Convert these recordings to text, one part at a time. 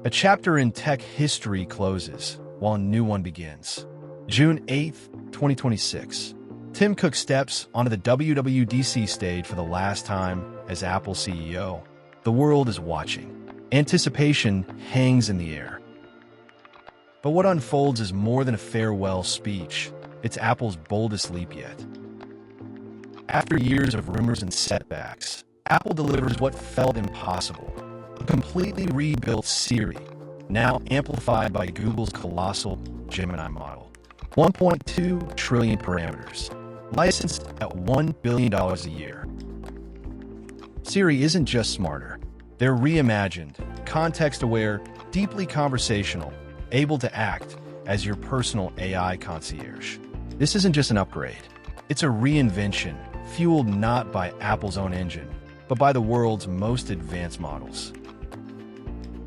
A chapter in tech history closes, while a new one begins. June 8th, 2026. Tim Cook steps onto the WWDC stage for the last time as Apple CEO. The world is watching. Anticipation hangs in the air. But what unfolds is more than a farewell speech. It's Apple's boldest leap yet. After years of rumors and setbacks, Apple delivers what felt impossible. A completely rebuilt Siri, now amplified by Google's colossal Gemini model. 1.2 trillion parameters, licensed at $1 billion a year. Siri isn't just smarter. They're reimagined, context-aware, deeply conversational, able to act as your personal AI concierge. This isn't just an upgrade. It's a reinvention, fueled not by Apple's own engine, but by the world's most advanced models.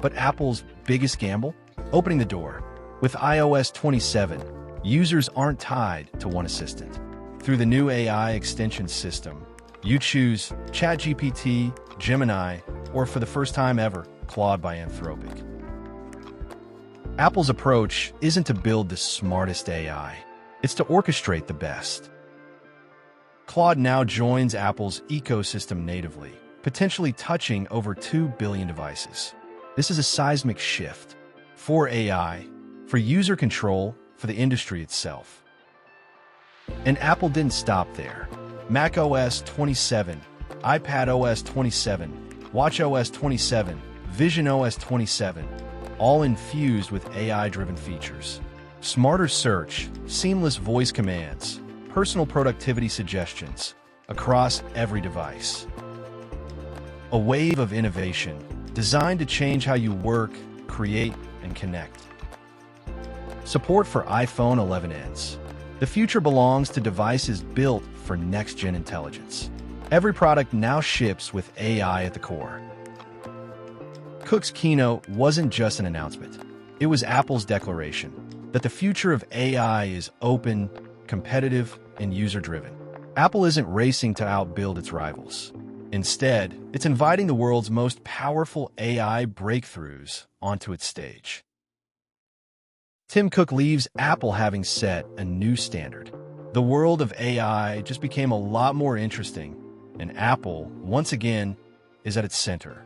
But Apple's biggest gamble? Opening the door. With iOS 27, users aren't tied to one assistant. Through the new AI extension system, you choose ChatGPT, Gemini, or for the first time ever, Claude by Anthropic. Apple's approach isn't to build the smartest AI. It's to orchestrate the best. Claude now joins Apple's ecosystem natively, potentially touching over 2 billion devices. This is a seismic shift for AI, for user control, for the industry itself. And Apple didn't stop there. macOS 27, iPadOS 27, watchOS 27, visionOS 27, all infused with AI-driven features. Smarter search, seamless voice commands, personal productivity suggestions across every device. A wave of innovation designed to change how you work, create, and connect. Support for iPhone 11 ends. The future belongs to devices built for next-gen intelligence. Every product now ships with AI at the core. Cook's keynote wasn't just an announcement. It was Apple's declaration that the future of AI is open, competitive, and user-driven. Apple isn't racing to outbuild its rivals. Instead, it's inviting the world's most powerful AI breakthroughs onto its stage. Tim Cook leaves Apple having set a new standard. The world of AI just became a lot more interesting, and Apple, once again, is at its center.